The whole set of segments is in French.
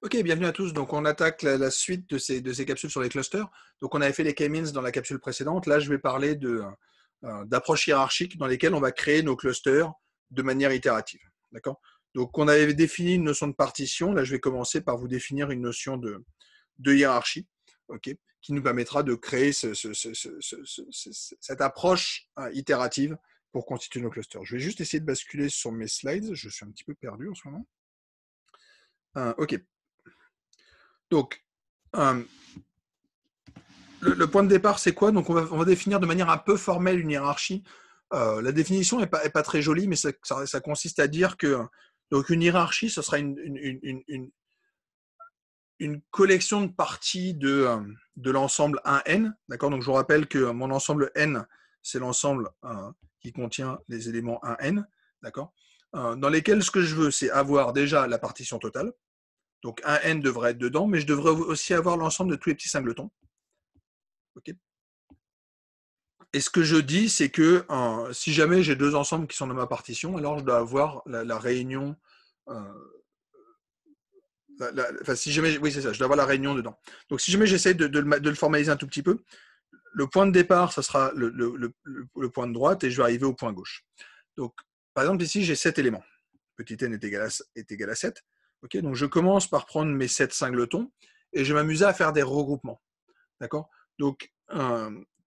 Ok, bienvenue à tous. Donc, on attaque la suite de ces capsules sur les clusters. Donc, on avait fait les k-means dans la capsule précédente. Là, je vais parler d'approches hiérarchiques dans lesquelles on va créer nos clusters de manière itérative. D'accord. Donc, on avait défini une notion de partition. Là, je vais commencer par vous définir une notion de hiérarchie, ok, qui nous permettra de créer cette approche itérative pour constituer nos clusters. Je vais juste essayer de basculer sur mes slides. Je suis un petit peu perdu en ce moment. Ok. Donc, euh, le point de départ, c'est quoi? Donc, on va définir de manière un peu formelle une hiérarchie. La définition n'est pas très jolie, mais ça consiste à dire que donc une hiérarchie, ce sera une collection de parties de l'ensemble 1n. D'accord. Donc, je vous rappelle que mon ensemble n, c'est l'ensemble qui contient les éléments 1n. D'accord. Dans lesquels ce que je veux, c'est avoir déjà la partition totale. Donc, 1n devrait être dedans, mais je devrais aussi avoir l'ensemble de tous les petits singletons. Ok. Et ce que je dis, c'est que si jamais j'ai deux ensembles qui sont dans ma partition, alors je dois avoir la réunion. Enfin, si jamais, oui, c'est ça, je dois avoir la réunion dedans. Donc, si jamais j'essaie de le formaliser un tout petit peu, le point de départ, ça sera le point de droite et je vais arriver au point gauche. Donc, par exemple, ici, j'ai 7 éléments. Petit n est égal à 7. Okay, donc, je commence par prendre mes 7 singletons et je vais m'amuser à faire des regroupements. D'accord. Donc,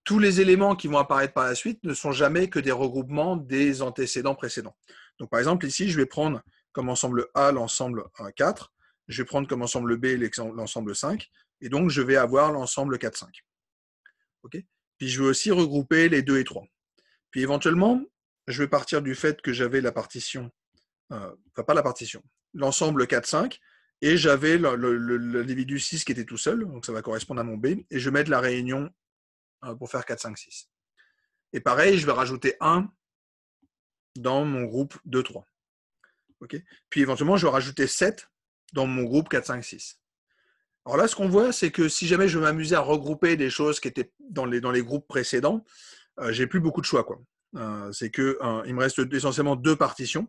tous les éléments qui vont apparaître par la suite ne sont jamais que des regroupements des antécédents précédents. Donc, par exemple, ici, je vais prendre comme ensemble A l'ensemble 4, je vais prendre comme ensemble B l'ensemble 5, et donc je vais avoir l'ensemble 4, 5. Okay. Puis, je vais aussi regrouper les 2 et 3. Puis, éventuellement, je vais partir du fait que j'avais la partition, enfin, pas la partition, l'ensemble 4, 5, et j'avais l'individu 6 qui était tout seul, donc ça va correspondre à mon B, et je vais mettre la réunion pour faire 4, 5, 6. Et pareil, je vais rajouter 1 dans mon groupe 2, 3. Okay. Puis éventuellement, je vais rajouter 7 dans mon groupe 4, 5, 6. Alors là, ce qu'on voit, c'est que si jamais je veux m'amuser à regrouper des choses qui étaient dans les groupes précédents, j'ai plus beaucoup de choix, quoi. C'est que il me reste essentiellement deux partitions,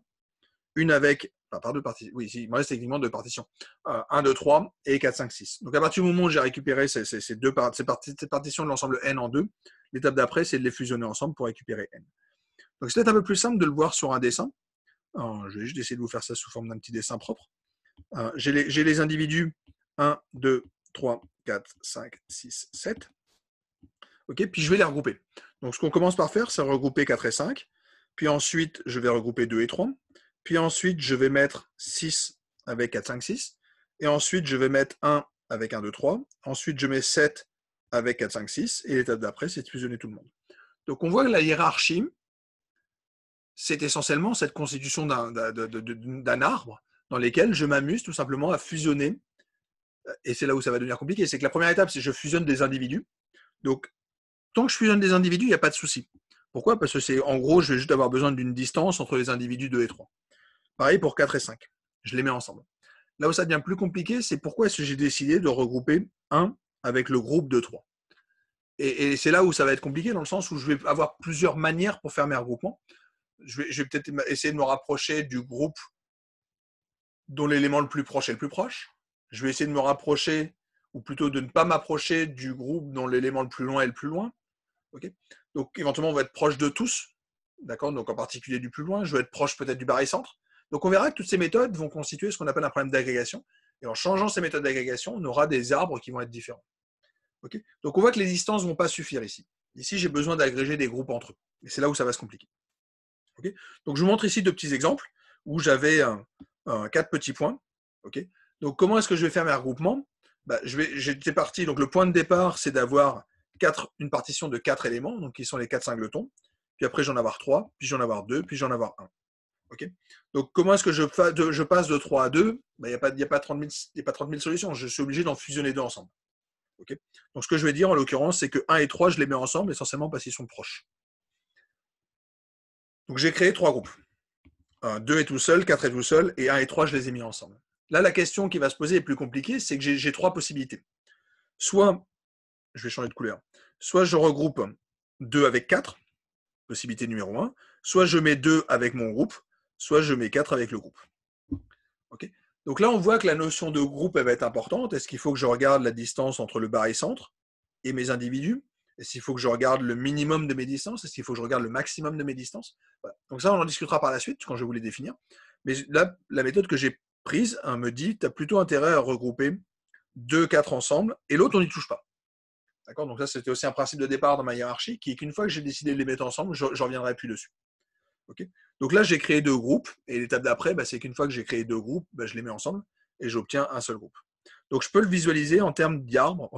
une avec, enfin, pas deux partitions, oui, il me reste techniquement deux partitions, 1, 2, 3 et 4, 5, 6. Donc à partir du moment où j'ai récupéré ces partitions de l'ensemble n en deux, l'étape d'après, c'est de les fusionner ensemble pour récupérer n. Donc c'est peut-être un peu plus simple de le voir sur un dessin. Alors, je vais juste essayer de vous faire ça sous forme d'un petit dessin propre. J'ai les individus 1, 2, 3, 4, 5, 6, 7. Okay, puis je vais les regrouper. Donc ce qu'on commence par faire, c'est regrouper 4 et 5. Puis ensuite, je vais regrouper 2 et 3. Puis ensuite, je vais mettre 6 avec 4, 5, 6. Et ensuite, je vais mettre 1 avec 1, 2, 3. Ensuite, je mets 7 avec 4, 5, 6. Et l'étape d'après, c'est de fusionner tout le monde. Donc on voit que la hiérarchie, c'est essentiellement cette constitution d'un arbre dans lequel je m'amuse tout simplement à fusionner. Et c'est là où ça va devenir compliqué. C'est que la première étape, c'est que je fusionne des individus. Donc, tant que je fusionne des individus, il n'y a pas de souci. Pourquoi? Parce que c'est, en gros, je vais juste avoir besoin d'une distance entre les individus 2 et 3. Pareil pour 4 et 5. Je les mets ensemble. Là où ça devient plus compliqué, c'est pourquoi est-ce que j'ai décidé de regrouper 1 avec le groupe de 3. Et c'est là où ça va être compliqué, dans le sens où je vais avoir plusieurs manières pour faire mes regroupements. Je vais peut-être essayer de me rapprocher du groupe dont l'élément le plus proche est le plus proche. Je vais essayer de me rapprocher, ou plutôt de ne pas m'approcher du groupe dont l'élément le plus loin est le plus loin. Okay. Donc éventuellement, on va être proche de tous, d'accord. Donc en particulier du plus loin, je vais être proche peut-être du barycentre. Donc on verra que toutes ces méthodes vont constituer ce qu'on appelle un problème d'agrégation. Et en changeant ces méthodes d'agrégation, on aura des arbres qui vont être différents. Okay. Donc on voit que les distances ne vont pas suffire ici. Ici, j'ai besoin d'agréger des groupes entre eux. Et c'est là où ça va se compliquer. Okay. Donc je vous montre ici deux petits exemples où j'avais 4 petits points. Okay. Donc comment est-ce que je vais faire mes regroupements? J'étais parti, donc le point de départ, c'est d'avoir une partition de 4 éléments, donc qui sont les 4 singletons. Puis après, j'en avoir 3, puis j'en avoir 2, puis j'en avoir 1. Okay. Donc comment est-ce que je passe de 3 à 2? Il n'y a pas 30 000 solutions. Je suis obligé d'en fusionner deux ensemble. Okay. Donc ce que je vais dire en l'occurrence, c'est que 1 et 3, je les mets ensemble essentiellement parce qu'ils sont proches. Donc j'ai créé 3 groupes. 2 est tout seul, 4 est tout seul, et 1 et 3, je les ai mis ensemble. Là, la question qui va se poser est plus compliquée, c'est que j'ai 3 possibilités. Soit, je vais changer de couleur, soit je regroupe 2 avec 4, possibilité numéro 1, soit je mets 2 avec mon groupe, soit je mets 4 avec le groupe. Okay. Donc là, on voit que la notion de groupe elle va être importante. Est-ce qu'il faut que je regarde la distance entre le barycentre et mes individus? Est-ce qu'il faut que je regarde le minimum de mes distances? Est-ce qu'il faut que je regarde le maximum de mes distances? Voilà. Donc ça, on en discutera par la suite quand je vais vous les définir. Mais là, la méthode que j'ai prise me dit tu as plutôt intérêt à regrouper 2, 4 ensemble et l'autre, on n'y touche pas. D'accord? Donc ça, c'était aussi un principe de départ dans ma hiérarchie qui est qu'une fois que j'ai décidé de les mettre ensemble, je ne reviendrai plus dessus. Okay. Donc là, j'ai créé 2 groupes et l'étape d'après, c'est qu'une fois que j'ai créé 2 groupes, je les mets ensemble et j'obtiens un seul groupe. Donc je peux le visualiser en termes d'arbres.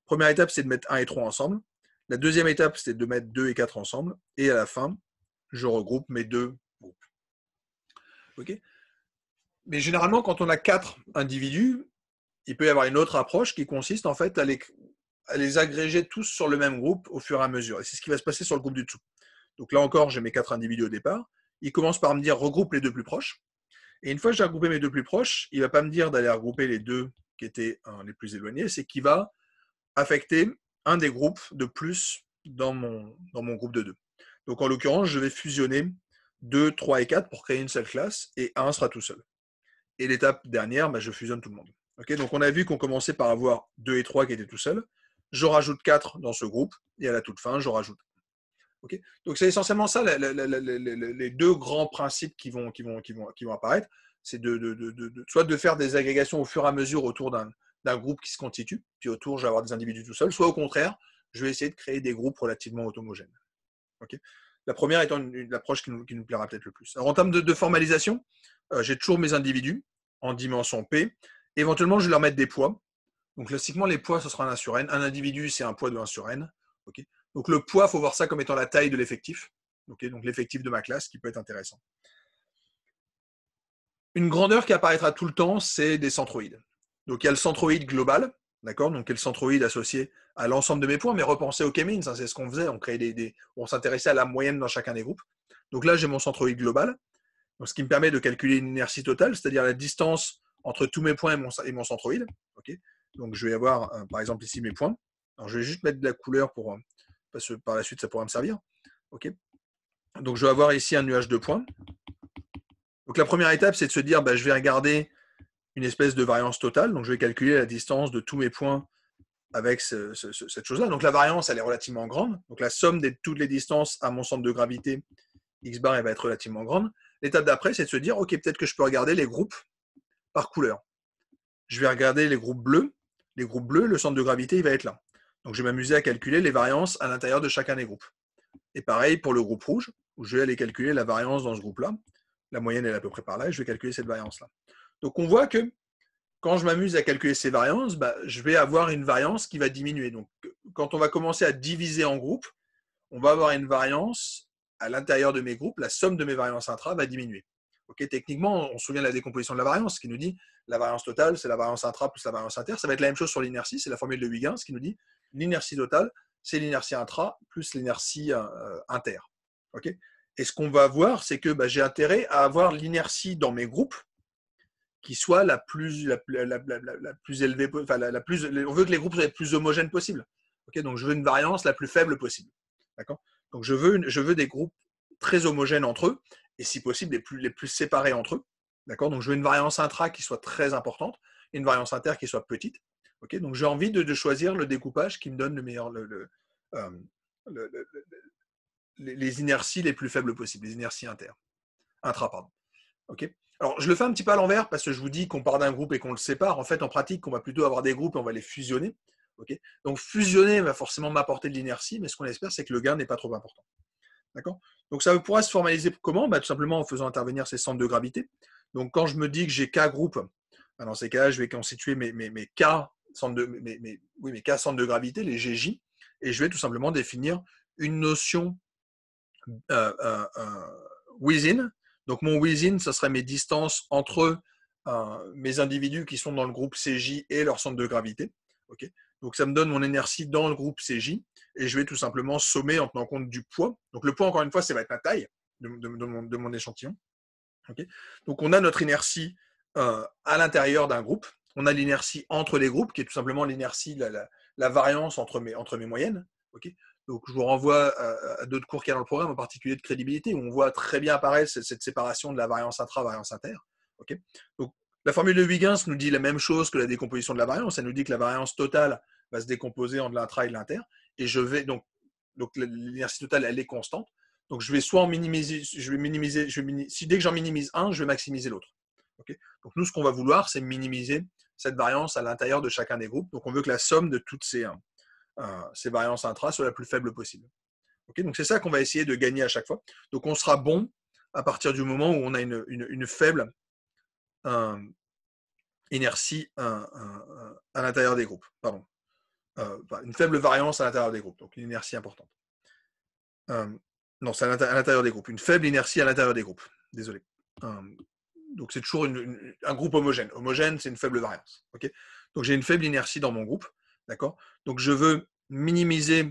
Première étape, c'est de mettre 1 et 3 ensemble. La deuxième étape, c'est de mettre 2 et 4 ensemble. Et à la fin, je regroupe mes 2 groupes. Okay. Mais généralement, quand on a 4 individus, il peut y avoir une autre approche qui consiste en fait à les agréger tous sur le même groupe au fur et à mesure. Et c'est ce qui va se passer sur le groupe du dessous. Donc là encore, j'ai mes 4 individus au départ. Il commence par me dire regroupe les 2 plus proches. Et une fois que j'ai regroupé mes 2 plus proches, il ne va pas me dire d'aller regrouper les 2 qui étaient les plus éloignés, c'est qu'il va affecter un des groupes de plus dans mon groupe de 2. Donc en l'occurrence, je vais fusionner 2, 3 et 4 pour créer une seule classe et 1 sera tout seul. Et l'étape dernière, je fusionne tout le monde. Okay, donc on a vu qu'on commençait par avoir 2 et 3 qui étaient tout seuls. Je rajoute 4 dans ce groupe et à la toute fin, je rajoute. Okay, donc c'est essentiellement ça, les 2 grands principes qui vont apparaître. C'est soit de faire des agrégations au fur et à mesure autour d'un groupe qui se constitue, puis autour, je vais avoir des individus tout seuls, soit au contraire, je vais essayer de créer des groupes relativement automogènes. Okay, la première étant l'approche qui nous plaira peut-être le plus. Alors en termes de formalisation, j'ai toujours mes individus en dimension P. Éventuellement, je vais leur mettre des poids. Donc classiquement, les poids, ce sera un 1 sur n. Un individu, c'est un poids de 1 sur n. Okay, donc le poids, il faut voir ça comme étant la taille de l'effectif. Okay, donc l'effectif de ma classe, qui peut être intéressant. Une grandeur qui apparaîtra tout le temps, c'est des centroïdes. Donc il y a le centroïde global, d'accord, donc il y a le centroïde associé à l'ensemble de mes points, mais repensez au K-means, c'est ce qu'on faisait, on s'intéressait à la moyenne dans chacun des groupes. Donc là, j'ai mon centroïde global, donc ce qui me permet de calculer une inertie totale, c'est-à-dire la distance entre tous mes points et mon centroïde. Okay, donc je vais avoir, par exemple, ici mes points. Alors je vais juste mettre de la couleur parce que par la suite, ça pourra me servir. Okay, donc je vais avoir ici un nuage de points. Donc la première étape, c'est de se dire, je vais regarder une espèce de variance totale. Donc je vais calculer la distance de tous mes points avec cette chose-là. Donc la variance, elle est relativement grande. Donc la somme de toutes les distances à mon centre de gravité, x bar, elle va être relativement grande. L'étape d'après, c'est de se dire, OK, peut-être que je peux regarder les groupes par couleur. Je vais regarder les groupes bleus. Les groupes bleus, le centre de gravité, il va être là. Donc je vais m'amuser à calculer les variances à l'intérieur de chacun des groupes. Et pareil pour le groupe rouge, où je vais aller calculer la variance dans ce groupe-là. La moyenne est à peu près par là, et je vais calculer cette variance-là. Donc on voit que quand je m'amuse à calculer ces variances, je vais avoir une variance qui va diminuer. Donc quand on va commencer à diviser en groupes, on va avoir une variance à l'intérieur de mes groupes, la somme de mes variances intra va diminuer. Okay, techniquement, on se souvient de la décomposition de la variance, qui nous dit la variance totale, c'est la variance intra plus la variance inter. Ça va être la même chose sur l'inertie, c'est la formule de Huygens qui nous dit l'inertie totale, c'est l'inertie intra plus l'inertie inter. Okay, et ce qu'on va voir, c'est que j'ai intérêt à avoir l'inertie dans mes groupes qui soit la plus élevée, enfin on veut que les groupes soient les plus homogènes possible. Okay, donc je veux une variance la plus faible possible. D'accord, donc je veux des groupes très homogènes entre eux et si possible les plus séparés entre eux. D'accord, donc je veux une variance intra qui soit très importante et une variance inter qui soit petite. Okay, donc j'ai envie de choisir le découpage qui me donne le meilleur, les inerties les plus faibles possibles, les inerties intra. Okay. Alors, je le fais un petit peu à l'envers parce que je vous dis qu'on part d'un groupe et qu'on le sépare. En fait, en pratique, on va plutôt avoir des groupes et on va les fusionner. Okay, donc, fusionner va forcément m'apporter de l'inertie, mais ce qu'on espère, c'est que le gain n'est pas trop important. D'accord, donc, ça pourra se formaliser comment? Tout simplement en faisant intervenir ces centres de gravité. Donc, quand je me dis que j'ai K groupes, dans ces cas-là, je vais constituer mes K centres mes K centres de gravité, les GJ, et je vais tout simplement définir une notion within. Donc mon within, ce serait mes distances entre mes individus qui sont dans le groupe CJ et leur centre de gravité. Okay, donc ça me donne mon inertie dans le groupe CJ et je vais tout simplement sommer en tenant compte du poids. Donc le poids, encore une fois, ça va être la taille de mon échantillon. Okay, donc on a notre inertie à l'intérieur d'un groupe. On a l'inertie entre les groupes, qui est tout simplement l'inertie, la variance entre mes moyennes. Okay, donc je vous renvoie à d'autres cours qu'il y a dans le programme, en particulier de crédibilité, où on voit très bien apparaître cette séparation de la variance intra, variance inter. Okay, donc, la formule de Huygens nous dit la même chose que la décomposition de la variance. Elle nous dit que la variance totale va se décomposer en de l'intra et de l'inter. Et je vais donc l'inertie totale, elle est constante. Donc, je vais soit en minimiser, si dès que j'en minimise un, je vais maximiser l'autre. Okay, donc, nous, ce qu'on va vouloir, c'est minimiser cette variance à l'intérieur de chacun des groupes. Donc, on veut que la somme de toutes ces variances intra soit la plus faible possible. Okay, donc, c'est ça qu'on va essayer de gagner à chaque fois. Donc, on sera bon à partir du moment où on a une faible inertie à l'intérieur des groupes. Pardon. Une faible variance à l'intérieur des groupes, donc une inertie importante. Non, c'est à l'intérieur des groupes. Une faible inertie à l'intérieur des groupes. Désolé. Donc, c'est toujours un groupe homogène. Homogène, c'est une faible variance. Okay, donc, j'ai une faible inertie dans mon groupe. D'accord. Donc, je veux minimiser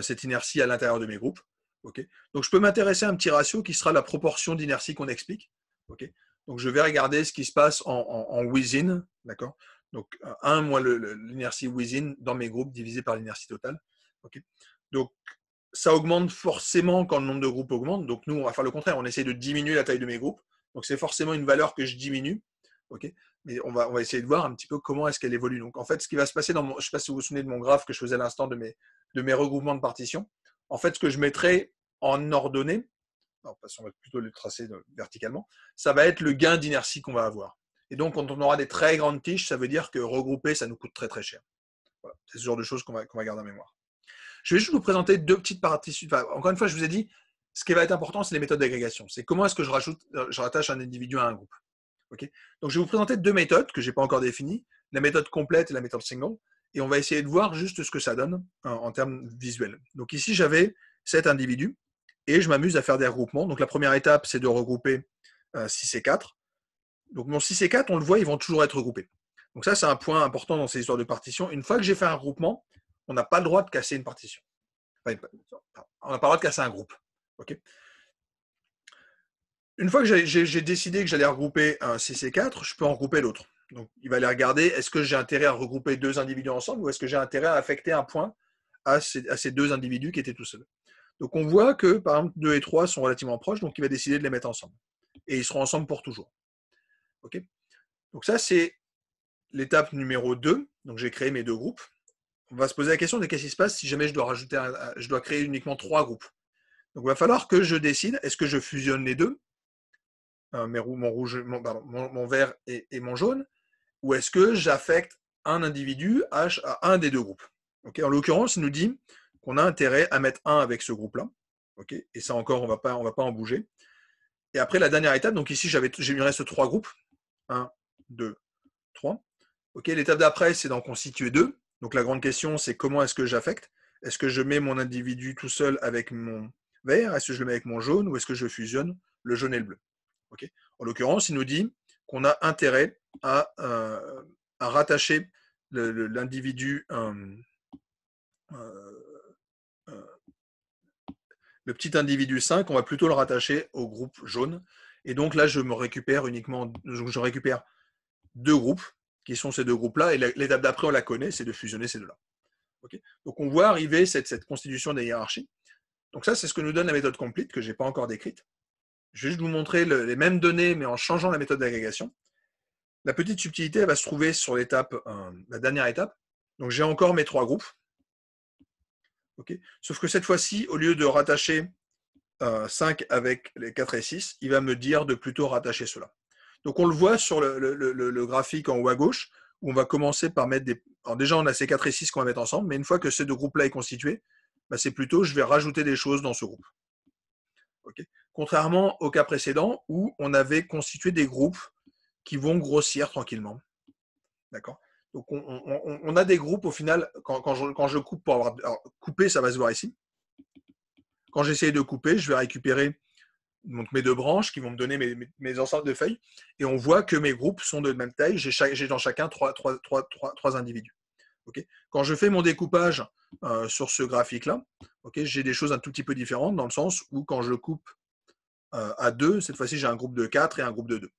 cette inertie à l'intérieur de mes groupes. Okay, donc, je peux m'intéresser à un petit ratio qui sera la proportion d'inertie qu'on explique. Okay, donc, je vais regarder ce qui se passe en within. D'accord. Donc, 1 moins l'inertie within dans mes groupes divisé par l'inertie totale. Okay, donc, ça augmente forcément quand le nombre de groupes augmente. Donc, nous, on va faire le contraire. On essaie de diminuer la taille de mes groupes. Donc, c'est forcément une valeur que je diminue. Okay, mais on va essayer de voir un petit peu comment est-ce qu'elle évolue. Donc, en fait, ce qui va se passer je ne sais pas si vous vous souvenez de mon graphe que je faisais à l'instant de mes regroupements de partitions. En fait, ce que je mettrai en ordonnée, on va plutôt le tracer verticalement, ça va être le gain d'inertie qu'on va avoir. Et donc, quand on aura des très grandes tiges, ça veut dire que regrouper, ça nous coûte très très cher. Voilà. C'est ce genre de choses qu'on va garder en mémoire. Je vais juste vous présenter deux petites parties. Enfin, encore une fois, je vous ai dit, ce qui va être important, c'est les méthodes d'agrégation. C'est comment est-ce que je rattache un individu à un groupe. Okay, donc, je vais vous présenter deux méthodes que je n'ai pas encore définies, la méthode complète et la méthode single. Et on va essayer de voir juste ce que ça donne en termes visuels. Donc, ici, j'avais 7 individus et je m'amuse à faire des regroupements. Donc, la première étape, c'est de regrouper 6 et 4. Donc, mon 6 et 4, on le voit, ils vont toujours être regroupés. Donc, ça, c'est un point important dans ces histoires de partition. Une fois que j'ai fait un regroupement, on n'a pas le droit de casser une partition. Enfin, on n'a pas le droit de casser un groupe. Okay, une fois que j'ai décidé que j'allais regrouper un 6 et 4, je peux en regrouper l'autre. Donc, il va aller regarder, est-ce que j'ai intérêt à regrouper deux individus ensemble ou est-ce que j'ai intérêt à affecter un point à ces deux individus qui étaient tout seuls. Donc, on voit que, par exemple, 2 et 3 sont relativement proches, donc il va décider de les mettre ensemble. Et ils seront ensemble pour toujours. Okay, donc, ça, c'est l'étape numéro 2. Donc, j'ai créé mes deux groupes. On va se poser la question de qu'est-ce qui se passe si jamais je dois créer uniquement 3 groupes. Donc, il va falloir que je décide, est-ce que je fusionne les deux, mon vert et mon jaune, ou est-ce que j'affecte un individu à un des deux groupes. Okay, en l'occurrence, il nous dit qu'on a intérêt à mettre un avec ce groupe-là. Okay, et ça encore, on va pas en bouger. Et après, la dernière étape, donc ici, il me reste 3 groupes. 1, 2, 3. Okay, l'étape d'après, c'est d'en constituer 2. Donc la grande question, c'est comment est-ce que j'affecte? Est-ce que je mets mon individu tout seul avec mon vert? Est-ce que je le mets avec mon jaune? Ou est-ce que je fusionne le jaune et le bleu? Okay, en l'occurrence, il nous dit qu'on a intérêt à rattacher l'individu, le petit individu 5, on va plutôt le rattacher au groupe jaune. Et donc là, je récupère 2 groupes, qui sont ces 2 groupes-là. Et l'étape d'après, on la connaît, c'est de fusionner ces deux-là. Okay, donc on voit arriver cette constitution des hiérarchies. Donc ça, c'est ce que nous donne la méthode complete, que je n'ai pas encore décrite. Je vais juste vous montrer les mêmes données, mais en changeant la méthode d'agrégation. La petite subtilité, elle va se trouver sur la dernière étape. Donc, j'ai encore mes 3 groupes. Okay, sauf que cette fois-ci, au lieu de rattacher 5 avec les 4 et 6, il va me dire de plutôt rattacher cela. Donc, on le voit sur le graphique en haut à gauche, où on va commencer par mettre des... Alors déjà, on a ces 4 et 6 qu'on va mettre ensemble, mais une fois que ces deux groupes-là est constitué, bah, c'est plutôt, je vais rajouter des choses dans ce groupe. Okay, contrairement au cas précédent, où on avait constitué des groupes qui vont grossir tranquillement. D'accord. Donc, on a des groupes, au final, quand je coupe pour avoir... Alors, couper, ça va se voir ici. Quand j'essaie de couper, je vais récupérer donc, mes 2 branches qui vont me donner mes ensembles de feuilles. Et on voit que mes groupes sont de même taille. J'ai dans chacun 3 individus. Okay, quand je fais mon découpage sur ce graphique-là, okay, j'ai des choses un tout petit peu différentes dans le sens où quand je coupe à 2, cette fois-ci, j'ai un groupe de 4 et un groupe de 2.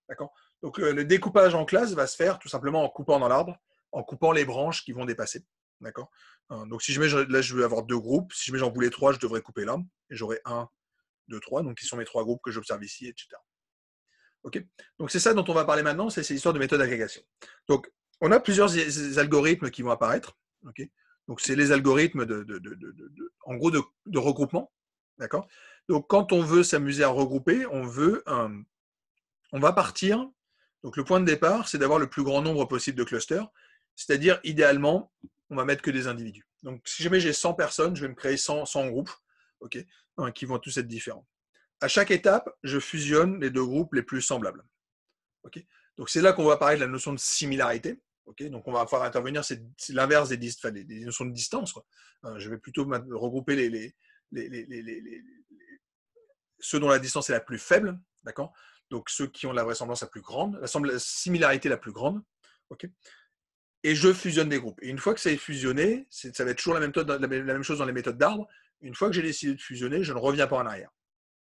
D'accord. Donc, le découpage en classe va se faire tout simplement en coupant dans l'arbre, en coupant les branches qui vont dépasser. D'accord. Donc, si je mets, là, je vais avoir 2 groupes. Si je mets, j'en voulais 3, je devrais couper là. Et j'aurai 1, 2, 3. Donc, qui sont mes 3 groupes que j'observe ici, etc. Okay, donc c'est ça dont on va parler maintenant, c'est l'histoire de méthode d'agrégation. Donc on a plusieurs algorithmes qui vont apparaître. Okay, donc c'est les algorithmes en gros de regroupement. D'accord. Donc quand on veut s'amuser à regrouper, on va partir. Donc le point de départ, c'est d'avoir le plus grand nombre possible de clusters, c'est-à-dire idéalement, on va mettre que des individus. Donc si jamais j'ai 100 personnes, je vais me créer 100 groupes, okay, qui vont tous être différents. À chaque étape, je fusionne les deux groupes les plus semblables. Okay, donc c'est là qu'on va parler de la notion de similarité. Okay, donc on va faire intervenir, c'est l'inverse des notions de distance. Quoi. Je vais plutôt regrouper ceux dont la distance est la plus faible, d'accord. Donc ceux qui ont la vraisemblance la plus grande, la similarité la plus grande, okay. Et je fusionne des groupes. Et une fois que ça est fusionné, ça va être toujours la même chose dans les méthodes d'arbre. Une fois que j'ai décidé de fusionner, je ne reviens pas en arrière.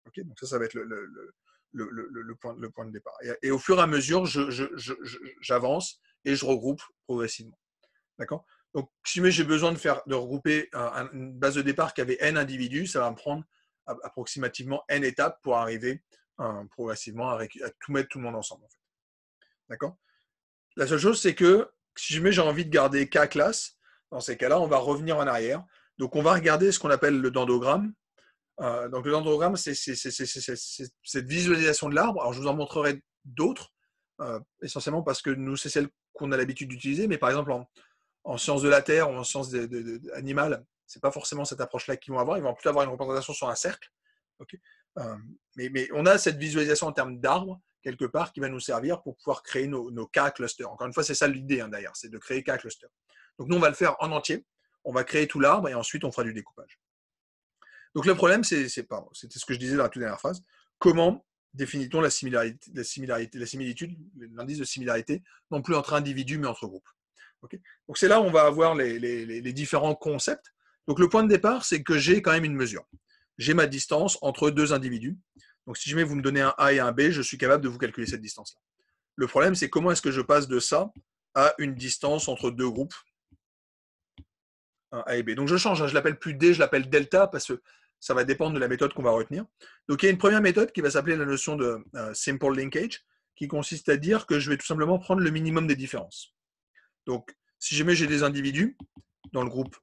Okay, donc ça va être le point de départ. Et au fur et à mesure, j'avance et je regroupe progressivement. D'accord. Donc, si j'ai besoin de regrouper une base de départ qui avait n individus, ça va me prendre approximativement n étapes pour arriver progressivement à tout mettre tout le monde ensemble. En fait. D'accord. La seule chose, c'est que si jamais j'ai envie de garder k classes, dans ces cas-là, on va revenir en arrière. Donc, on va regarder ce qu'on appelle le dendrogramme. Donc, le dendrogramme, c'est cette visualisation de l'arbre. Alors, je vous en montrerai d'autres, essentiellement parce que nous, c'est celle qu'on a l'habitude d'utiliser. Mais par exemple, en sciences de la Terre ou en sciences animales, c'est pas forcément cette approche-là qu'ils vont avoir. Ils vont plutôt avoir une représentation sur un cercle. Okay, mais on a cette visualisation en termes d'arbres, quelque part, qui va nous servir pour pouvoir créer nos K clusters. Encore une fois, c'est ça l'idée d'ailleurs, c'est de créer K clusters. Donc nous, on va le faire en entier. On va créer tout l'arbre et ensuite, on fera du découpage. Donc le problème, c'était ce que je disais dans la toute dernière phrase. Comment définit-on la similitude, l'indice de similarité, non plus entre individus, mais entre groupes. Okay, donc c'est là où on va avoir les différents concepts. Donc le point de départ, c'est que j'ai quand même une mesure. J'ai ma distance entre deux individus. Donc si jamais vous me donnez un A et un B, je suis capable de vous calculer cette distance-là. Le problème, c'est comment est-ce que je passe de ça à une distance entre deux groupes, un A et B. Donc je change, je l'appelle plus D, je l'appelle delta, parce que ça va dépendre de la méthode qu'on va retenir. Donc il y a une première méthode qui va s'appeler la notion de simple linkage, qui consiste à dire que je vais tout simplement prendre le minimum des différences. Donc, si jamais j'ai des individus dans le groupe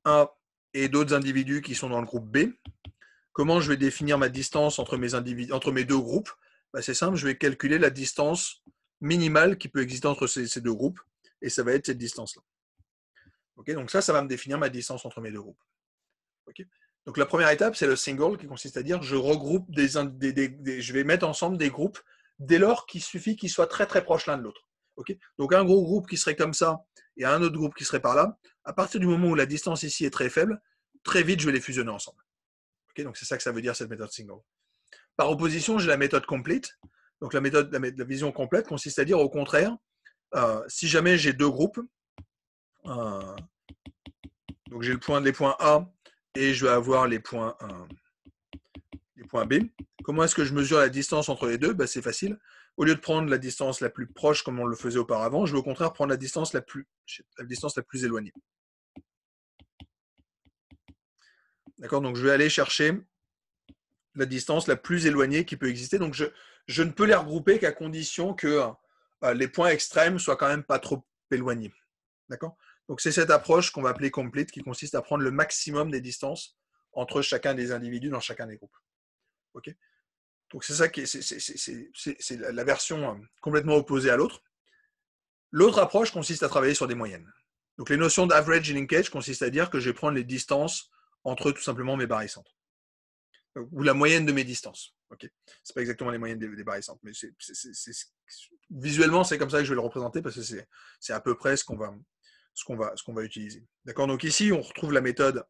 A et d'autres individus qui sont dans le groupe B, comment je vais définir ma distance entre mes deux groupes? C'est simple, je vais calculer la distance minimale qui peut exister entre ces deux groupes, et ça va être cette distance-là. Okay, donc ça va me définir ma distance entre mes deux groupes. Okay, donc la première étape, c'est le single, qui consiste à dire je regroupe je vais mettre ensemble des groupes dès lors qu'il suffit qu'ils soient très très proches l'un de l'autre. Okay, donc un gros groupe qui serait comme ça et un autre groupe qui serait par là, à partir du moment où la distance ici est très faible, très vite je vais les fusionner ensemble. Okay, donc c'est ça que ça veut dire cette méthode single. Par opposition, j'ai la méthode complete. Donc la vision complète consiste à dire au contraire, si jamais j'ai deux groupes, donc j'ai les points A et je vais avoir les points B. Comment est-ce que je mesure la distance entre les deux? C'est facile. Au lieu de prendre la distance la plus proche comme on le faisait auparavant, je vais au contraire prendre la distance la plus éloignée. D'accord? Donc je vais aller chercher la distance la plus éloignée qui peut exister. Donc je ne peux les regrouper qu'à condition que les points extrêmes soient quand même pas trop éloignés. D'accord? Donc c'est cette approche qu'on va appeler complete, qui consiste à prendre le maximum des distances entre chacun des individus dans chacun des groupes. Ok? Donc c'est ça qui c'est la version complètement opposée à l'autre. L'autre approche consiste à travailler sur des moyennes. Donc les notions d'average linkage consistent à dire que je vais prendre les distances entre tout simplement mes barycentres. Ou la moyenne de mes distances. Okay, c'est pas exactement les moyennes des barycentres, mais visuellement c'est comme ça que je vais le représenter parce que c'est à peu près ce qu'on va utiliser. D'accord. Donc ici on retrouve la méthode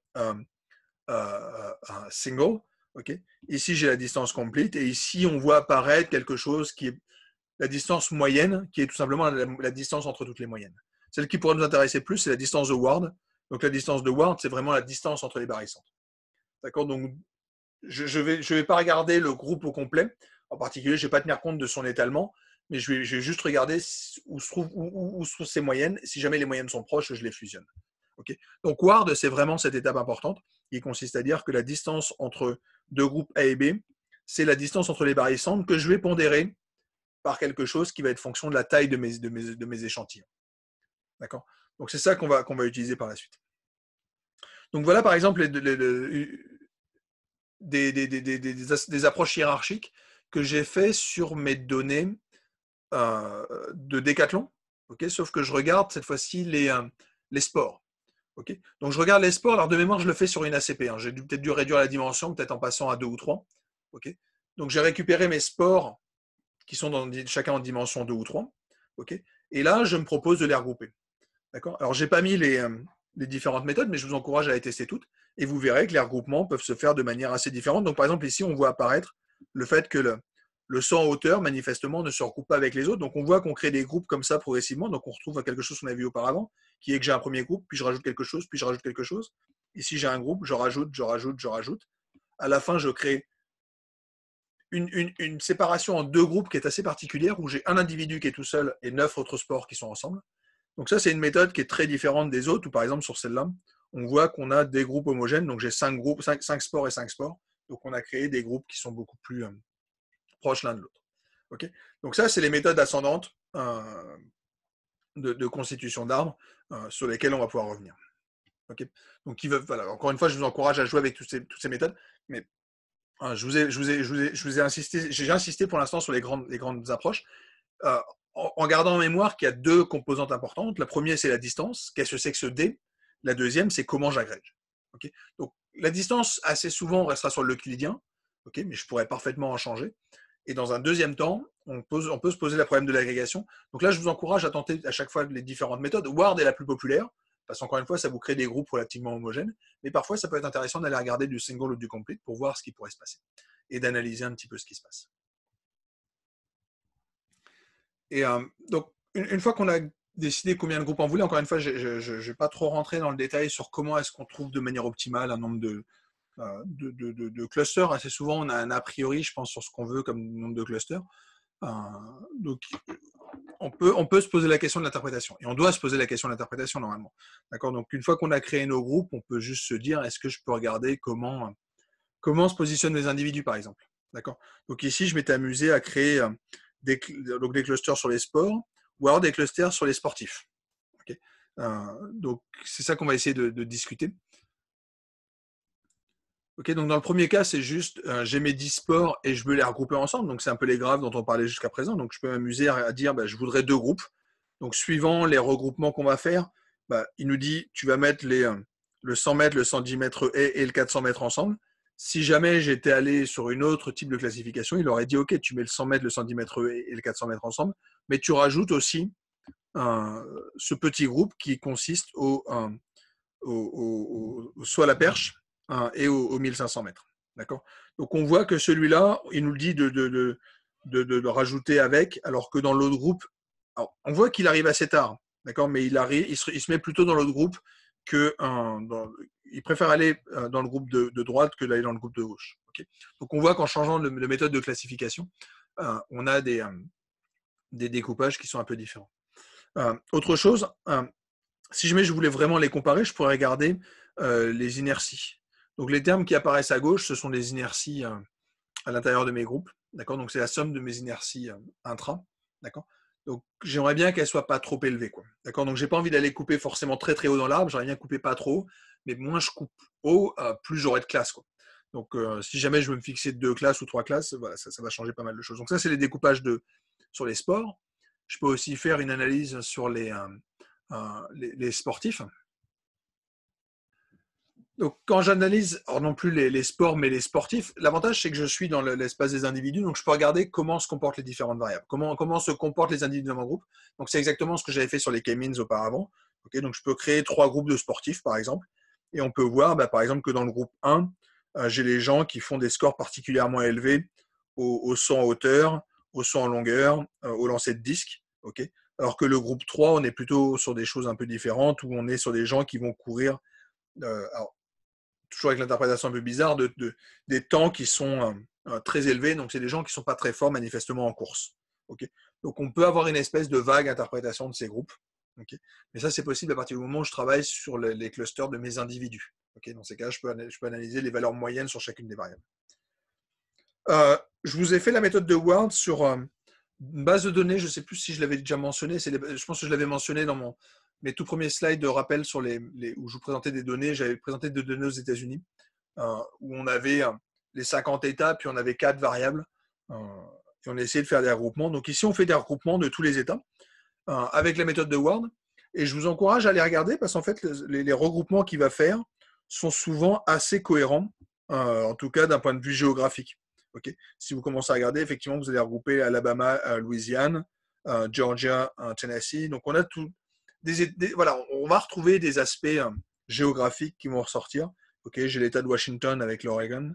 single. Okay. Ici j'ai la distance complete et ici on voit apparaître quelque chose qui est la distance moyenne, qui est tout simplement la distance entre toutes les moyennes. Celle qui pourrait nous intéresser plus, c'est la distance de Ward. Donc la distance de Ward, c'est vraiment la distance entre les barycentres. D'accord. Donc je vais pas regarder le groupe au complet. En particulier, je vais pas tenir compte de son étalement, mais je vais juste regarder où se trouvent ces moyennes. Si jamais les moyennes sont proches, je les fusionne. Okay. Donc Ward, c'est vraiment cette étape importante qui consiste à dire que la distance entre deux groupes A et B, c'est la distance entre les barycentres que je vais pondérer par quelque chose qui va être fonction de la taille de mes échantillons. D'accord? Donc, c'est ça qu'on va utiliser par la suite. Donc, voilà, par exemple, des approches hiérarchiques que j'ai fait sur mes données de Decathlon. Okay, sauf que je regarde cette fois-ci les sports. Okay, donc, je regarde les sports. Alors, de mémoire, je le fais sur une ACP. Hein. J'ai peut-être dû réduire la dimension, peut-être en passant à 2 ou 3. Okay, donc, j'ai récupéré mes sports qui sont chacun en dimension 2 ou 3. Okay, et là, je me propose de les regrouper. D'accord. Alors, je n'ai pas mis les différentes méthodes, mais je vous encourage à les tester toutes. Et vous verrez que les regroupements peuvent se faire de manière assez différente. Donc, par exemple, ici, on voit apparaître le fait que le saut en hauteur, manifestement, ne se recoupe pas avec les autres. Donc, on voit qu'on crée des groupes comme ça progressivement. Donc, on retrouve quelque chose qu'on a vu auparavant, qui est que j'ai un premier groupe, puis je rajoute quelque chose, puis je rajoute quelque chose. Ici, j'ai un groupe, je rajoute, je rajoute, je rajoute. À la fin, je crée une séparation en 2 groupes qui est assez particulière, où j'ai un individu qui est tout seul et 9 autres sports qui sont ensemble. Donc ça, c'est une méthode qui est très différente des autres, où par exemple sur celle-là, on voit qu'on a des groupes homogènes, donc j'ai 5 groupes, 5 sports et 5 sports. Donc on a créé des groupes qui sont beaucoup plus proches l'un de l'autre. Okay, donc ça, c'est les méthodes ascendantes de constitution d'arbres sur lesquelles on va pouvoir revenir. Okay, donc voilà, encore une fois, je vous encourage à jouer avec toutes ces méthodes, mais j'ai insisté pour l'instant sur les grandes approches. En gardant en mémoire qu'il y a 2 composantes importantes. La première, c'est la distance. Qu'est-ce que c'est que ce D? La deuxième, c'est comment j'agrège. Okay, donc, la distance, assez souvent, on restera sur l'euclidien, okay, mais je pourrais parfaitement en changer. Et dans un deuxième temps, on peut se poser le problème de l'agrégation. Donc là, je vous encourage à tenter à chaque fois les différentes méthodes. Ward est la plus populaire, parce qu'encore une fois, ça vous crée des groupes relativement homogènes. Mais parfois, ça peut être intéressant d'aller regarder du single ou du complete pour voir ce qui pourrait se passer et d'analyser un petit peu ce qui se passe. Et donc, une fois qu'on a décidé combien de groupes on voulait, encore une fois, je ne vais pas trop rentrer dans le détail sur comment est-ce qu'on trouve de manière optimale un nombre de clusters. Assez souvent, on a un a priori, je pense, sur ce qu'on veut comme nombre de clusters. Donc, on peut se poser la question de l'interprétation. Et on doit se poser la question de l'interprétation, normalement. D'accord. Donc, une fois qu'on a créé nos groupes, on peut juste se dire, est-ce que je peux regarder comment se positionnent les individus, par exemple. D'accord. Donc, ici, je m'étais amusé à créer des clusters sur les sports ou alors des clusters sur les sportifs. Okay, donc, c'est ça qu'on va essayer de discuter. Okay, donc dans le premier cas, c'est juste, j'ai mes 10 sports et je veux les regrouper ensemble. Donc, c'est un peu les graphes dont on parlait jusqu'à présent. Donc, je peux m'amuser à dire, je voudrais 2 groupes. Donc, suivant les regroupements qu'on va faire, il nous dit, tu vas mettre le 100 mètres, le 110 mètres et le 400 mètres ensemble. Si jamais j'étais allé sur une autre type de classification, il aurait dit, OK, tu mets le 100 mètres, le 110 mètres et le 400 mètres ensemble, mais tu rajoutes aussi ce petit groupe qui consiste soit la perche et aux 1500 mètres. D'accord. Donc, on voit que celui-là, il nous dit de rajouter avec, alors que dans l'autre groupe, alors, on voit qu'il arrive assez tard, d'accord, mais il se met plutôt dans l'autre groupe que il préfère aller dans le groupe de droite que d'aller dans le groupe de gauche. Okay, donc, on voit qu'en changeant de méthode de classification, on a des découpages qui sont un peu différents. Autre chose, si jamais je voulais vraiment les comparer, je pourrais regarder les inerties. Donc, les termes qui apparaissent à gauche, ce sont des inerties à l'intérieur de mes groupes. D'accord. Donc, c'est la somme de mes inerties intra. D'accord. Donc, j'aimerais bien qu'elle ne soit pas trop élevée. D'accord. Donc, je n'ai pas envie d'aller couper forcément très très haut dans l'arbre. J'aimerais bien couper pas trop haut. Mais moins je coupe haut, plus j'aurai de classes. Donc, si jamais je veux me fixer 2 classes ou 3 classes, voilà, ça va changer pas mal de choses. Donc, ça, c'est les découpages sur les sports. Je peux aussi faire une analyse sur les sportifs. Donc, quand j'analyse, alors non plus les sports, mais les sportifs, l'avantage, c'est que je suis dans l'espace des individus, donc je peux regarder comment se comportent les différentes variables, comment se comportent les individus dans mon groupe. Donc, c'est exactement ce que j'avais fait sur les K-means auparavant. Okay, donc, je peux créer 3 groupes de sportifs, par exemple, et on peut voir, par exemple, que dans le groupe 1, j'ai les gens qui font des scores particulièrement élevés au saut en hauteur, au saut en longueur, au lancer de disque. Okay, alors que le groupe 3, on est plutôt sur des choses un peu différentes, où on est sur des gens qui vont courir alors, toujours avec l'interprétation un peu bizarre, des temps qui sont très élevés. Donc, c'est des gens qui ne sont pas très forts manifestement en course. Okay, donc, on peut avoir une espèce de vague interprétation de ces groupes. Okay, mais ça, c'est possible à partir du moment où je travaille sur les clusters de mes individus. Okay, dans ces cas, je peux analyser les valeurs moyennes sur chacune des variables. Je vous ai fait la méthode de Ward sur Une base de données, je ne sais plus si je l'avais déjà mentionné. Je pense que je l'avais mentionné dans mes tout premiers slides de rappel où je vous présentais des données. J'avais présenté des données aux États-Unis où on avait les 50 États, puis on avait 4 variables. Et on a essayé de faire des regroupements. Donc ici, on fait des regroupements de tous les États avec la méthode de Ward. Et je vous encourage à les regarder parce qu'en fait, les regroupements qu'il va faire sont souvent assez cohérents, en tout cas d'un point de vue géographique. Okay. Si vous commencez à regarder, effectivement, vous allez regrouper Alabama, Louisiane, Georgia, Tennessee. Donc, on a tout. Voilà, on va retrouver des aspects géographiques qui vont ressortir. Okay, j'ai l'État de Washington avec l'Oregon.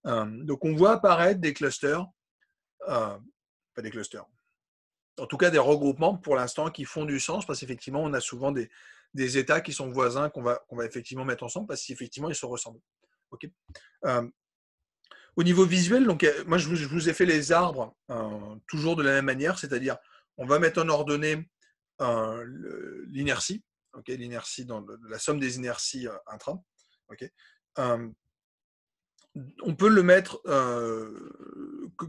Donc, on voit apparaître des clusters, pas des clusters, en tout cas des regroupements pour l'instant qui font du sens parce qu'effectivement, on a souvent des États qui sont voisins qu'on va effectivement mettre ensemble parce qu'effectivement, ils se ressemblent. Okay. Au niveau visuel, donc, moi, je vous ai fait les arbres toujours de la même manière, c'est-à-dire on va mettre en ordonnée l'inertie, okay, l'inertie dans la somme des inerties intra. Okay. On peut le mettre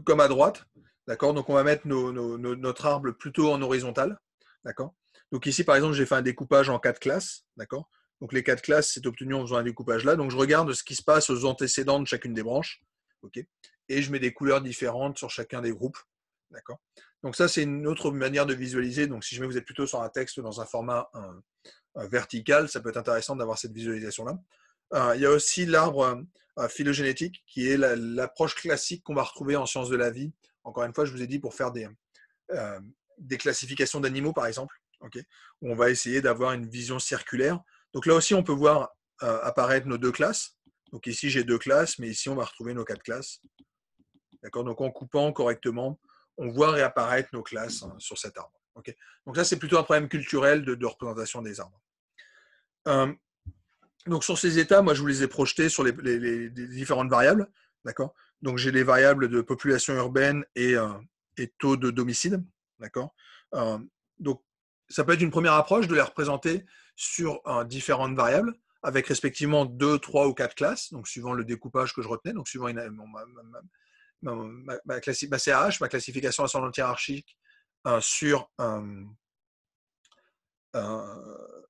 comme à droite, d'accord. Donc on va mettre notre arbre plutôt en horizontal, d'accord. Donc ici par exemple j'ai fait un découpage en 4 classes, d'accord. Donc les 4 classes c'est obtenu en faisant un découpage là. Donc je regarde ce qui se passe aux antécédents de chacune des branches, ok. Et je mets des couleurs différentes sur chacun des groupes, d'accord. Donc ça c'est une autre manière de visualiser. Donc si jamais vous êtes plutôt sur un texte dans un format vertical, ça peut être intéressant d'avoir cette visualisation là. Il y a aussi l'arbre phylogénétique, qui est l'approche classique qu'on va retrouver en sciences de la vie. Encore une fois, je vous ai dit pour faire des classifications d'animaux, par exemple, okay, où on va essayer d'avoir une vision circulaire. Donc là aussi, on peut voir apparaître nos 2 classes. Donc ici, j'ai 2 classes, mais ici, on va retrouver nos 4 classes. D'accord. Donc en coupant correctement, on voit réapparaître nos classes sur cet arbre. Okay. Donc ça, c'est plutôt un problème culturel de représentation des arbres. Donc sur ces états, moi je vous les ai projetés sur les différentes variables, d'accord. Donc j'ai les variables de population urbaine et taux de d'homicide, d'accord. Donc ça peut être une première approche de les représenter sur différentes variables, avec respectivement 2, 3 ou 4 classes, donc suivant le découpage que je retenais, donc suivant ma CAH, ma classification ascendante hiérarchique sur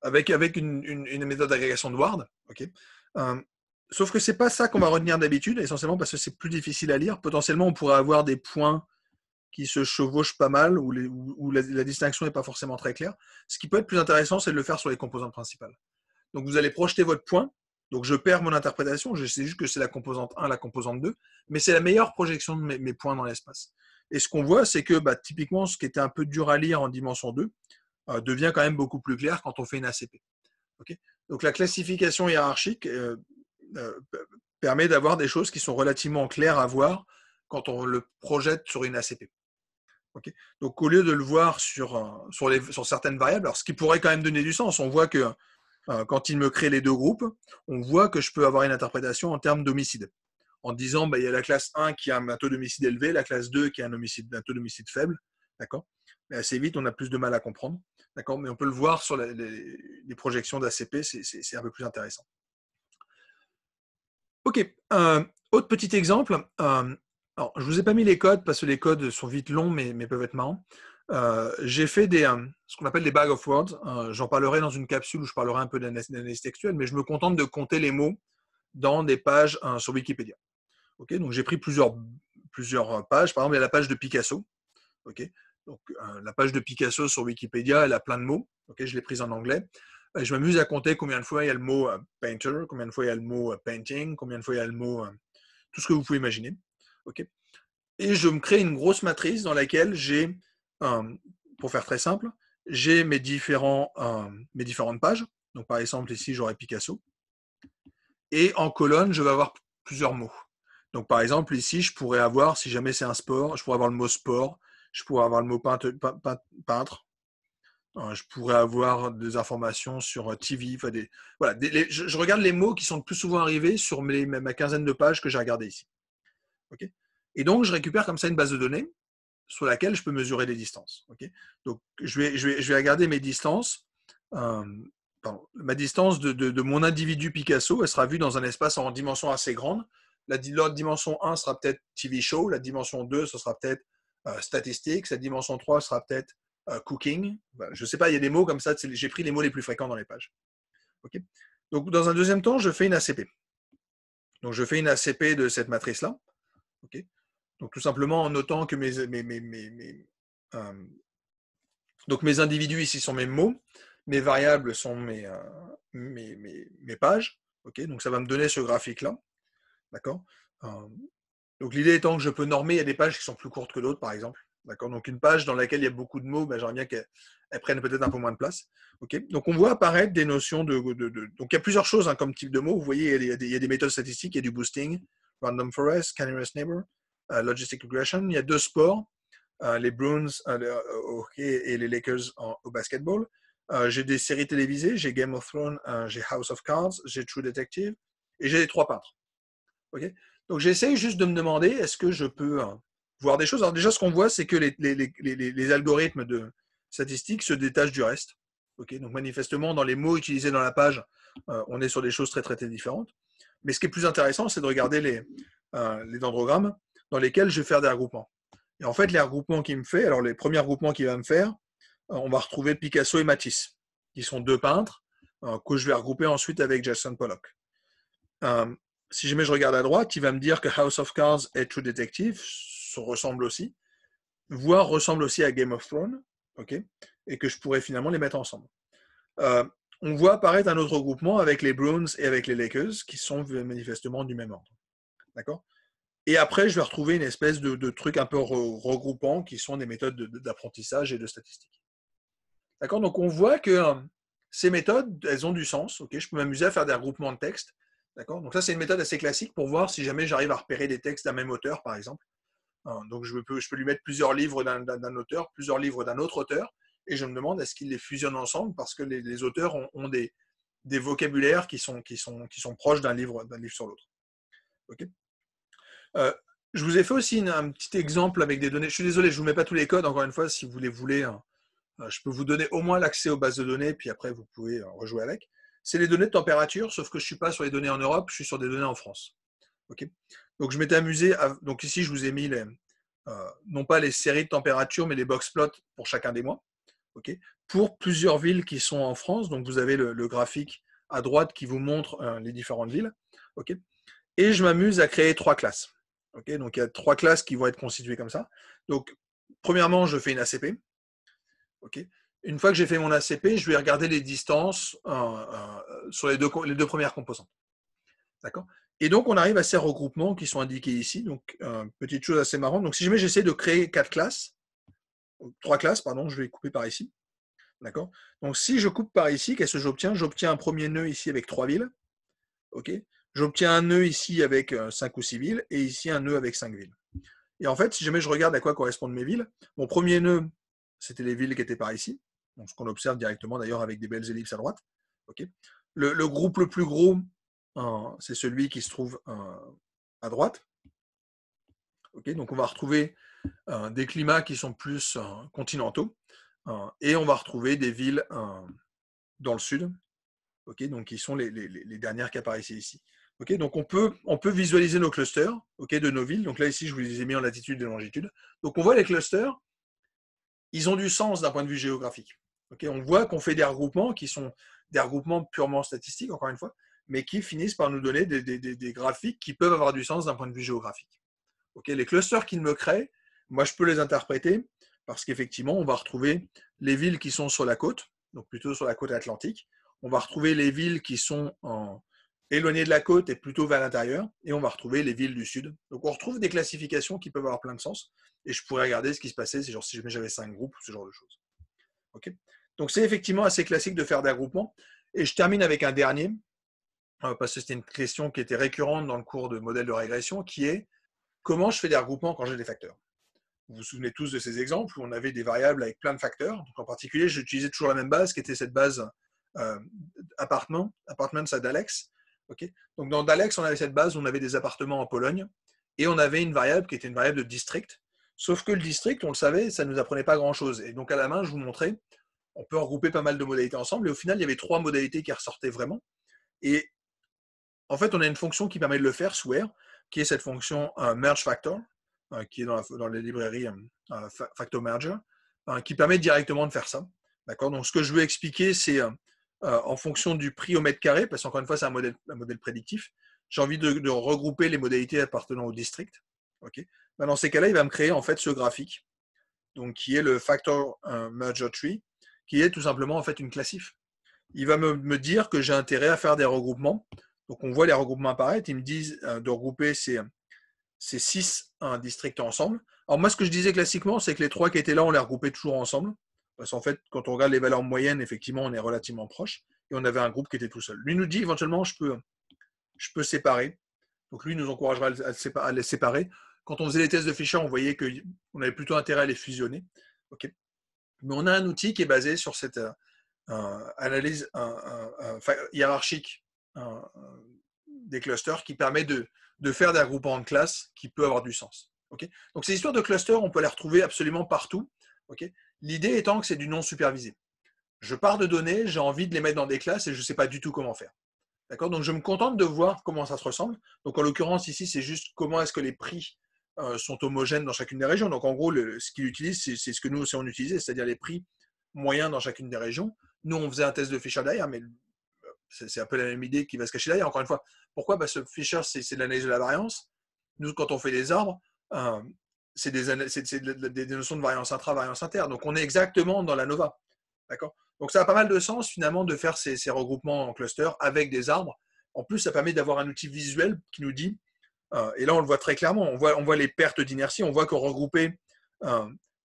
avec une méthode d'agrégation de Ward. Okay. Sauf que ce n'est pas ça qu'on va retenir d'habitude, essentiellement parce que c'est plus difficile à lire. Potentiellement, on pourrait avoir des points qui se chevauchent pas mal, où la distinction n'est pas forcément très claire. Ce qui peut être plus intéressant, c'est de le faire sur les composantes principales. Donc, vous allez projeter votre point. Donc, je perds mon interprétation. Je sais juste que c'est la composante 1, la composante 2, mais c'est la meilleure projection de mes points dans l'espace. Et ce qu'on voit, c'est que typiquement, ce qui était un peu dur à lire en dimension 2, devient quand même beaucoup plus clair quand on fait une ACP. Okay. Donc la classification hiérarchique permet d'avoir des choses qui sont relativement claires à voir quand on le projette sur une ACP. Okay. Donc au lieu de le voir sur certaines variables, alors ce qui pourrait quand même donner du sens, on voit que quand il me crée les 2 groupes, on voit que je peux avoir une interprétation en termes d'homicide. En disant, il y a la classe 1 qui a un taux d'homicide élevé, la classe 2 qui a un taux d'homicide faible. D'accord. Mais assez vite, on a plus de mal à comprendre. D'accord. Mais on peut le voir sur les projections d'ACP, c'est un peu plus intéressant. OK. Autre petit exemple. Alors, je ne vous ai pas mis les codes parce que les codes sont vite longs, mais peuvent être marrants. J'ai fait ce qu'on appelle des bag of words. J'en parlerai dans une capsule où je parlerai un peu d'analyse textuelle, mais je me contente de compter les mots dans des pages sur Wikipédia. Okay, donc j'ai pris plusieurs pages. Par exemple, il y a la page de Picasso. Okay, donc la page de Picasso sur Wikipédia, elle a plein de mots. Okay, je l'ai prise en anglais. Et je m'amuse à compter combien de fois il y a le mot painter, combien de fois il y a le mot painting, combien de fois il y a le mot tout ce que vous pouvez imaginer. Okay. Et je me crée une grosse matrice dans laquelle j'ai, pour faire très simple, j'ai mes différentes pages. Donc par exemple ici j'aurai Picasso. Et en colonne, je vais avoir plusieurs mots. Donc, par exemple, ici, je pourrais avoir, si jamais c'est un sport, je pourrais avoir le mot sport, je pourrais avoir le mot peintre, je pourrais avoir des informations sur TV. Voilà, je regarde les mots qui sont le plus souvent arrivés sur ma quinzaine de pages que j'ai regardées ici. Okay. Et donc, je récupère comme ça une base de données sur laquelle je peux mesurer les distances. Okay. Donc, je vais regarder mes distances. Ma distance de mon individu Picasso, elle sera vue dans un espace en dimension assez grande. La dimension 1 sera peut-être TV show, la dimension 2, ce sera peut-être statistique. Cette dimension 3 sera peut-être cooking. Ben, je ne sais pas, il y a des mots comme ça. J'ai pris les mots les plus fréquents dans les pages. Okay. Donc, dans un deuxième temps, je fais une ACP. Donc, je fais une ACP de cette matrice-là. Okay. Donc, tout simplement en notant que mes individus ici sont mes mots, mes variables sont mes pages. Okay. Donc, ça va me donner ce graphique-là. D'accord. Donc, l'idée étant que je peux normer, il y a des pages qui sont plus courtes que d'autres, par exemple. D'accord. Donc, une page dans laquelle il y a beaucoup de mots, ben, j'aimerais bien qu'elle prenne peut-être un peu moins de place. Okay. Donc, on voit apparaître des notions de. Donc, il y a plusieurs choses comme type de mots. Vous voyez, il y a des méthodes statistiques, il y a du boosting, random forest, k-nearest neighbor, logistic regression. Il y a 2 sports, les Bruins au hockey et les Lakers au basketball. J'ai des séries télévisées, j'ai Game of Thrones, j'ai House of Cards, j'ai True Detective et j'ai les 3 peintres. Okay. Donc, j'essaye juste de me demander, est-ce que je peux voir des choses. Alors, déjà, ce qu'on voit, c'est que les algorithmes de statistiques se détachent du reste. Okay. Donc, manifestement, dans les mots utilisés dans la page, on est sur des choses très, très, très différentes. Mais ce qui est plus intéressant, c'est de regarder les dendrogrammes dans lesquels je vais faire des regroupements. Et en fait, les regroupements qu'il me fait, alors les premiers regroupements qu'il va me faire, on va retrouver Picasso et Matisse, qui sont 2 peintres, que je vais regrouper ensuite avec Jackson Pollock. Si jamais je regarde à droite, il va me dire que House of Cards et True Detective se ressemblent aussi, voire ressemblent aussi à Game of Thrones, okay, et que je pourrais finalement les mettre ensemble. On voit apparaître un autre regroupement avec les Bruins et avec les Lakers, qui sont manifestement du même ordre. D'accord. Et après, je vais retrouver une espèce de truc un peu regroupant, qui sont des méthodes d'apprentissage et de statistique. D'accord. Donc, on voit que ces méthodes, elles ont du sens. Okay. Je peux m'amuser à faire des regroupements de textes. D'accord. Donc, ça, c'est une méthode assez classique pour voir si jamais j'arrive à repérer des textes d'un même auteur, par exemple. Donc, je peux lui mettre plusieurs livres d'un auteur, plusieurs livres d'un autre auteur, et je me demande est-ce qu'ils les fusionnent ensemble parce que les auteurs ont des vocabulaires qui sont proches d'un livre sur l'autre. Okay. Je vous ai fait aussi un petit exemple avec des données. Je suis désolé, je ne vous mets pas tous les codes. Encore une fois, si vous les voulez, je peux vous donner au moins l'accès aux bases de données, puis après, vous pouvez rejouer avec. C'est les données de température, sauf que je ne suis pas sur les données en Europe, je suis sur des données en France. Okay. Donc, je m'étais amusé. Donc, ici, je vous ai mis non pas les séries de température, mais les box plots pour chacun des mois. Okay. Pour plusieurs villes qui sont en France. Donc, vous avez le graphique à droite qui vous montre les différentes villes. Okay. Et je m'amuse à créer 3 classes. Okay. Donc, il y a 3 classes qui vont être constituées comme ça. Donc, premièrement, je fais une ACP. Okay. Une fois que j'ai fait mon ACP, je vais regarder les distances sur les deux premières composantes. D'accord. Et donc, on arrive à ces regroupements qui sont indiqués ici. Donc, petite chose assez marrante. Donc, si jamais j'essaie de créer 3 classes, pardon, je vais couper par ici. D'accord. Donc, si je coupe par ici, qu'est-ce que j'obtiens? J'obtiens un premier nœud ici avec 3 villes. OK. J'obtiens un nœud ici avec 5 ou 6 villes et ici un nœud avec 5 villes. Et en fait, si jamais je regarde à quoi correspondent mes villes, mon premier nœud, c'était les villes qui étaient par ici. Donc, ce qu'on observe directement d'ailleurs avec des belles ellipses à droite. Okay. Le groupe le plus gros, c'est celui qui se trouve à droite. Okay. Donc, on va retrouver des climats qui sont plus continentaux et on va retrouver des villes dans le sud, okay, donc qui sont les dernières qui apparaissent ici. Okay, donc on peut visualiser nos clusters, okay, de nos villes. Donc là, ici, je vous les ai mis en latitude et longitude. Donc on voit les clusters, ils ont du sens d'un point de vue géographique. Okay, on voit qu'on fait des regroupements qui sont des regroupements purement statistiques, encore une fois, mais qui finissent par nous donner des graphiques qui peuvent avoir du sens d'un point de vue géographique. Okay, les clusters qu'ils me créent, moi, je peux les interpréter parce qu'effectivement, on va retrouver les villes qui sont sur la côte, donc plutôt sur la côte atlantique. On va retrouver les villes qui sont éloignées de la côte et plutôt vers l'intérieur, et on va retrouver les villes du sud. Donc on retrouve des classifications qui peuvent avoir plein de sens, et je pourrais regarder ce qui se passait si j'avais 5 groupes, ce genre de choses. Okay. Donc c'est effectivement assez classique de faire des regroupements, et je termine avec un dernier, parce que c'était une question qui était récurrente dans le cours de modèle de régression, qui est comment je fais des regroupements quand j'ai des facteurs. Vous vous souvenez tous de ces exemples où on avait des variables avec plein de facteurs. Donc en particulier, j'utilisais toujours la même base, qui était cette base apartments à Dalex. Okay. Donc dans Dalex, on avait cette base où on avait des appartements en Pologne et on avait une variable qui était une variable de district. Sauf que le district, on le savait, ça ne nous apprenait pas grand-chose. Et donc à la main, je vous montrais, on peut regrouper pas mal de modalités ensemble. Et au final, il y avait 3 modalités qui ressortaient vraiment. Et en fait, on a une fonction qui permet de le faire sous R, qui est cette fonction merge factor. qui est dans les librairies FactoMerger, qui permet directement de faire ça. D'accord. Donc, ce que je veux expliquer, c'est en fonction du prix au mètre carré, parce qu'encore une fois, c'est un modèle prédictif. J'ai envie de regrouper les modalités appartenant au district. Okay. Dans ces cas-là, il va me créer en fait ce graphique, donc qui est le Factor Merger Tree, qui est tout simplement en fait une classif. Il va me dire que j'ai intérêt à faire des regroupements. Donc on voit les regroupements apparaître. Ils me disent de regrouper ces 6 districts ensemble. Alors moi, ce que je disais classiquement, c'est que les 3 qui étaient là, on les regroupait toujours ensemble. Parce qu'en fait, quand on regarde les valeurs moyennes, effectivement, on est relativement proche. Et on avait un groupe qui était tout seul. Lui nous dit éventuellement, je peux séparer. Donc lui nous encouragera à les séparer. Quand on faisait les tests de Fisher, on voyait qu'on avait plutôt intérêt à les fusionner. Okay. Mais on a un outil qui est basé sur cette analyse hiérarchique des clusters qui permet de faire des regroupements de classes qui peut avoir du sens. Okay. Donc ces histoires de clusters, on peut les retrouver absolument partout. Okay. L'idée étant que c'est du non supervisé. Je pars de données, j'ai envie de les mettre dans des classes et je ne sais pas du tout comment faire. D'accord. Donc je me contente de voir comment ça se ressemble. Donc en l'occurrence ici, c'est juste comment est-ce que les prix sont homogènes dans chacune des régions. Donc en gros, ce qu'il utilise, c'est ce que nous aussi on utilisait, c'est-à-dire les prix moyens dans chacune des régions. Nous, on faisait un test de Fisher derrière, mais c'est un peu la même idée qui va se cacher derrière. Encore une fois, pourquoi? Parce que Fisher, c'est de l'analyse de la variance. Nous, quand on fait des arbres, c'est des notions de variance intra, variance inter. Donc on est exactement dans la NOVA. D'accord. Donc ça a pas mal de sens finalement de faire ces regroupements en clusters avec des arbres. En plus, ça permet d'avoir un outil visuel qui nous dit, et là on le voit très clairement, on voit les pertes d'inertie, on voit que regrouper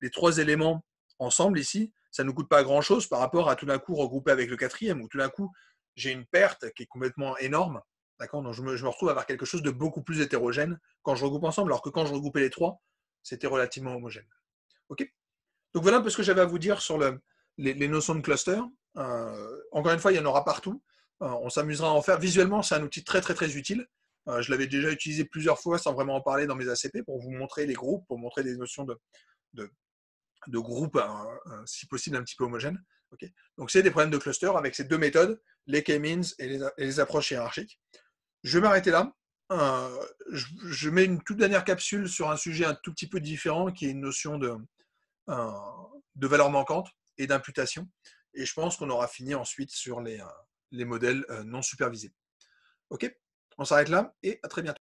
les 3 éléments ensemble ici, ça ne nous coûte pas grand-chose par rapport à tout d'un coup regrouper avec le 4e, où tout d'un coup j'ai une perte qui est complètement énorme. D'accord. Donc je me retrouve à avoir quelque chose de beaucoup plus hétérogène quand je regroupe ensemble, alors que quand je regroupais les 3, c'était relativement homogène. Ok. Donc voilà un peu ce que j'avais à vous dire sur les notions de cluster. Encore une fois, il y en aura partout. On s'amusera à en faire. Visuellement, c'est un outil très très très utile. Je l'avais déjà utilisé plusieurs fois sans vraiment en parler dans mes ACP pour vous montrer les groupes, pour montrer des notions de groupes, si possible un petit peu homogènes. Okay. Donc c'est des problèmes de cluster avec ces 2 méthodes, les K-means et les approches hiérarchiques. Je vais m'arrêter là. Je mets une toute dernière capsule sur un sujet un tout petit peu différent qui est une notion de valeur manquante et d'imputation. Et je pense qu'on aura fini ensuite sur les modèles non supervisés. Ok, on s'arrête là et à très bientôt.